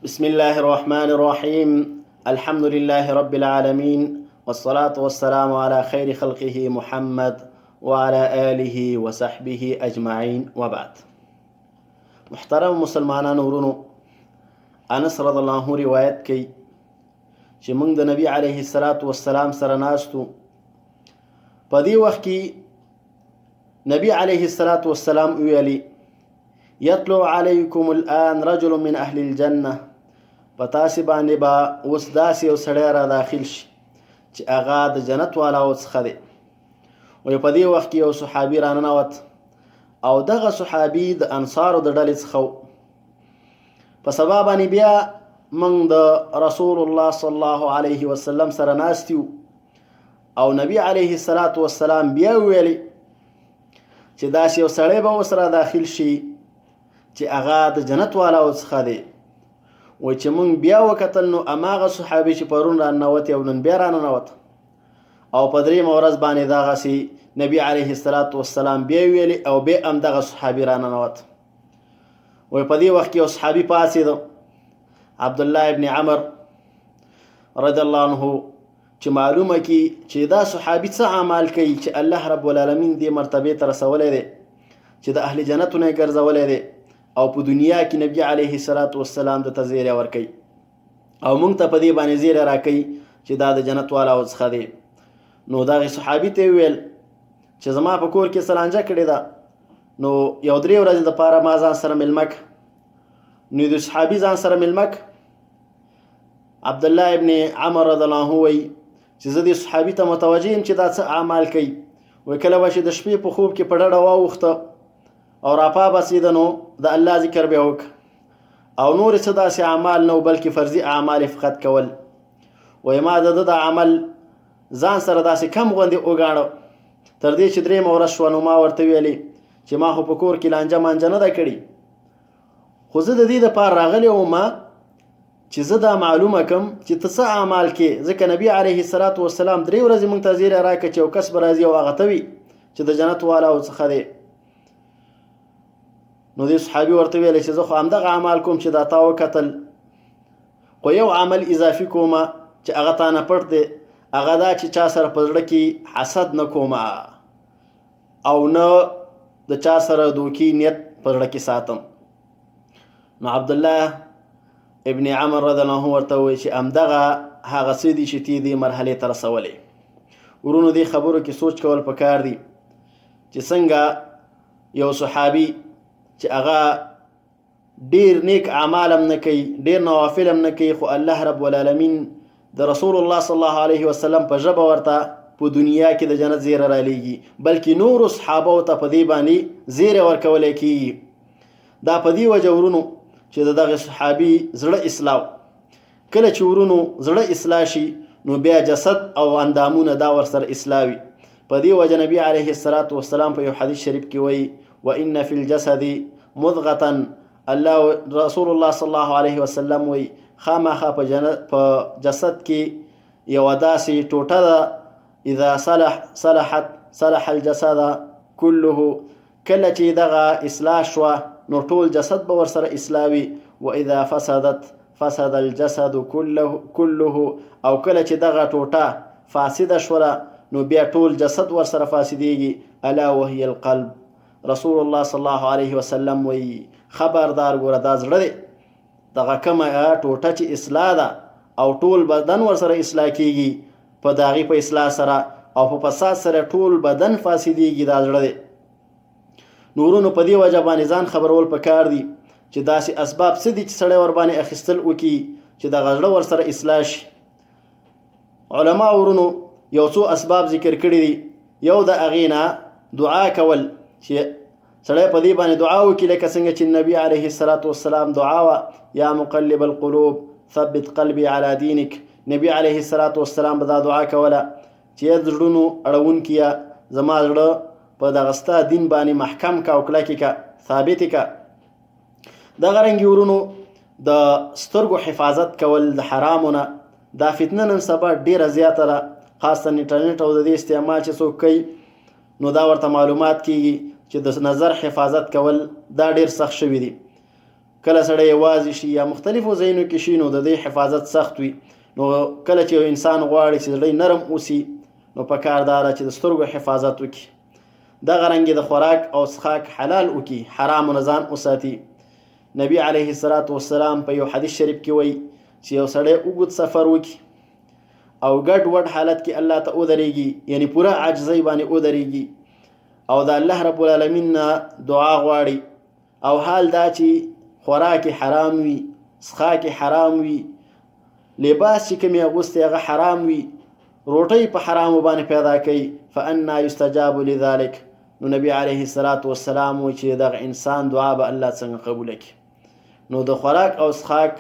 بسم الله الرحمن الرحيم. الحمد لله رب العالمين، والصلاة والسلام على خير خلقه محمد وعلى آله وصحبه أجمعين، وبعد. محترم مسلمانان ورونو، انس رضی الله عنه روایت کوي چې موږ د نبی علیه الصلاة والسلام سره ناستو. په دې وخت کې نبی علیه الصلاة والسلام ویلي: یطلو علیکم الآن رجل من اهل الجنه، په تاسې باندې به اوس داسې یو سړی را داخل شي چې هغه د جنت والاو څخه دی. وایي په دې وخت کې یو صحابي راننوت او دغه صحابي د انصارو د ډلې څخه و. په سبا باندې بیا موږ د رسول الله صلی الله علیه وسلم سره ناست یو او نبی علیه الصلاة والسلام بیا ویلي چې داسې یو سړی به اوس را داخل شي چې هغه د جنت والاو څخه دی. و چې مونږ بیا وکتل نو هماغه صحابي چې پرون راننوت او نن بیا راننوت او په درېیمه ورځ باندې دغسې نبي علیه الصلاة والسلام بیا ویلي او بیا همدغه صحابي راننوت. وایي په دې وخت کې یو صحابي پاڅېده، عبدالله ابن عمر رضی الله عنه، چې معلومه کړي چې دا صحابي څه اعمال کوي چې الله رب العالمین دې مرتبې ته رسولی دی چې د اهل جنتو نه یې ګرځولی دی او په دنیا کې نبی علیه الصلاة والسلام ته زیری ورکوي او موږ ته په دې باندې زیری راکوي چې دا د جنت والاو څخه دی. نو دغې صحابي ته ویل چې زما په کور کې سلانجه کړې ده، نو یو 3 ورځې دپاره ما ځان سره میلمه که. نو د صحابي ځان سره میلمه که. عبدالله ابن عمر رضی الله عنه وایي چې زه دې صحابي ته متوجه یم چې دا څه اعمال کوي. وایي کله به چې د شپې په خوب کې په ډډه واوښته او راپابسېده نو د الله ذکر بیا وکړه او نور څه داسې اعمال نه بلکې فرضي اعمال فقط کول. وایي ما د ده د عمل ځان سره داسې کم غوندې وګاڼه تر دې چې 3مه ورځ شوه. نو ما ورته ویلې چې ما خو په کور کې لانجه مانجه نه ده کړې، خو زه د دې دپاره راغلی وم چې زه دا معلومه کړم چې ته څه اعمال کې. ځکه نبي علیه الصلاة والسلام 3 ورځې موږ ته زیری راکړه چې یو کس به راځي او هغه ته وي چې د جنت والاو څخه دی. نو دې صحابي ورته ویلی چې زه خو همدغه اعمال کوم چې دا تا وکتل، خو یو عمل اضافي کومه چې هغه تا نه پټ دی، هغه دا چې چا سره په زړه کې حسد نه کومه او نه د چا سره دوکي نیت په زړه کې ساتم. نو عبدالله ابن عمر رضی الله عنه ورته ووایي چې همدغه هغه څه دي چې تی دې مرحلې ته رسولی. ورونو دې خبرو کې سوچ کول پکار دي چې څنګه یو صحابي چې هغه ډیر نیک اعمال هم نه کوي، ډیر نوافل هم نه کوي، خو الله رب العالمین د رسول الله صلی الله علیه وسلم په ژبه ورته په دنیا کې د جنت زیری رالیږي، بلکې نورو صحابو ته په دې باندې زیری ورکولی کېږي. دا په دې وجه ورونو چې د دغه صحابي زړه اصلاح، کله چې ورونو زړه اصلاح شي نو بیا جسد او اندامونه دا ورسره اصلاح وي. په دې وجه نبي علیه الصلاة والسلام په یو حدیث شریف کې وایي: وإن في الجسد مضغة، الله رسول الله صلی الله علیه وسلم وایي خامخا په جسد کې یوه داسې ټوټه ده، اذا صلحت صلح الجسد كله، کله چې دغه اصلاح شوه نو ټول جسد به ورسره اصلاح وي. واذا فسدت فسد الجسد كله، او کله چې دغه ټوټه فاسده شوله نو بیا ټول جسد ورسره فاسدېږي. الا وهي القلب، رسول الله صلی الله علیه وسلم وایي خبردار ګوره دا زړه دی، دغه کومه ټوټه چې اصلاح ده او ټول بدن ورسره اصلاح کېږي، په د هغې په اصلاح سره او په فساد سره ټول بدن فاسدېږي، دا زړه دی. نورونو په دې وجه باندې ځان خبرول پکار دي چې داسې اسباب څه دي چې سړی ورباندې اخیستل وکړي چې دغه زړه ورسره اصلاح شي. علما ورونو یو څو اسباب ذکر کړي دي. یو د هغې نه دعا کول، چې سړی په دې باندې دعا وکړي لکه څنګه چې نبي علیه الصلاة والسلام دعا وه: یا مقلب القلوب ثبت قلبي على دینک. نبي علیه الصلاة والسلام به دا دعا کوله چې ای زړونو اړونکیه زما زړه په دغه ستا دین باندې محکم که او کلکې که، ثابتې که. دغه رنګې ورونو د سترګو حفاظت کول د حرامو نه، دا فتنه نن سبا ډېره زیاته ده، خاصه انټرنیټ او د دې استعمال چې څوک کوي نو دا ورته معلومات کېږي چې د نظر حفاظت کول دا ډېر سخت شوي دي. کله سړی یوازې شي یا مختلفو ځایونو کې شي نو د دې حفاظت سخت وي. نو کله چې یو انسان غواړي چې زړه نرم اوسي نو پکار دا ده چې د سترګو حفاظت وکړي. دغه رنګې د خوراک او څښاک حلال وکړي، حرامو نه ځان وساتي. نبی علیه الصلاة والسلام په یو حدیث شریف کې وایي چې یو سړی اوږد سفر وکړي او ګډ وډ حالت کې الله ته ودرېږي، یعنی پوره عاجزۍ باندې ودرېږي او د الله رب العالمین نه دعا غواړي، او حال دا چې خوراک حرام وي، څښاک حرام وي، لباس چې کوم یې اغوستی هغه حرام وي، روټۍ په حرامو باندې پیدا کوي، فانا یستجاب لذلک. نو نبی علیه الصلاة والسلام وایي چې دغه انسان دعا به الله څنګه قبوله کړي. نو د خوراک او څښاک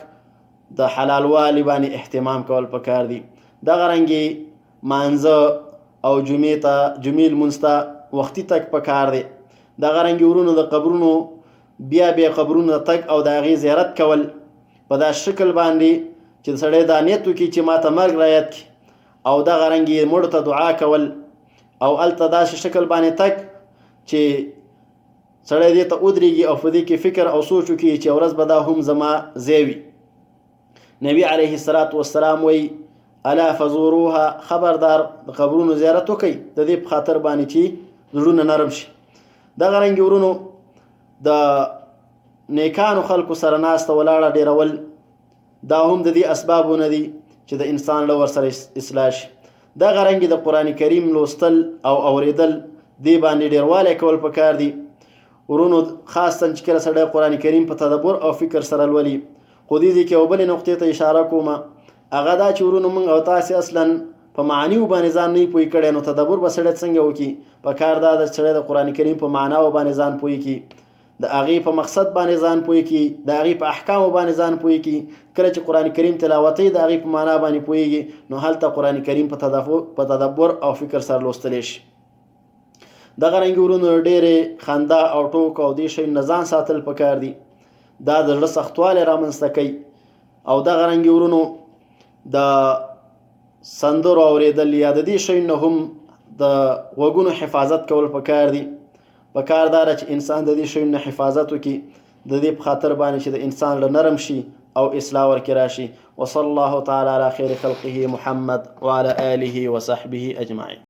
د حلالوالي باندې اهتمام کول پکار دي. دغه رنګې مانځه او جمعې لمونځ ته وختي تګ پکار دی. دغه رنګې ورونو د قبرونو بیا قبرونو ته تګ او د هغې زیارت کول په دا شکل باندې چې سړی دا نیت وکړي چې ما ته مرګ رایاد کړي، او دغه رنګې مړو ته دعا کول او هلته داسې شکل باندې تګ چې سړی دې ته ودرېږي او په دې کې فکر او سوچ وکړي چې ورځ به دا هم زما ځای وي. نبی علیه الصلاة والسلام وایي الا فزوروها، خبردار د قبرونو زیارت وکړئ د دې په خاطر باندې چې زړونه نرم شي. دغه رنګې ورونو د نیکانو خلکو سره ناسته ولاړه ډېرول دا هم د دې اسبابونه دي چې د انسان له ورسره اصلاح شي. دغه رنګې د قرآن کریم لوستل او اوریدل دې باندې ډېروالی کول پکار دي. ورونو خاصتا چې کله سړی قرآن کریم په تدبر او فکر سره لولي. خو دې کې یو بلې نقطې ته اشاره کومه، هغه دا چې ورونو موږ او تاسې اصلا په معنیو باندې ځان نه پوه کړی، نو تدبر به سړی څنګه وکړي؟ پکار دا ده چې سړی د قرآن کریم په معناو باندې ځان پوه کړي، د هغې په مقصد باندې ځان پوه کړي، د هغې په احکامو باندې ځان پوه کړي. کله چې قرآن کریم تلاوتوي د هغې په معنا باندې پوهېږي نو هلته قرآن کریم په تدبر او فکر سره لوستلی شي. دغه رنګې ورونو ډېرې خندا او ټوک او دې شیونو نه ځان ساتل پکار دي، دا د زړه سختوالی رامنځته کوي. او دغه رنګې ورونو د سندرو اورېدل یا د دې شیونو نه هم د غوږونو حفاظت کول پکار دي. پکار دا ده چې انسان د دې شیونو نه حفاظت وکړي د دې په خاطر باندې چې د انسان له نرم شي او اصلاح ورکې راشي. وصلی الله تعالی علی خیر خلقه محمد وعلى آله وصحبه اجمعین.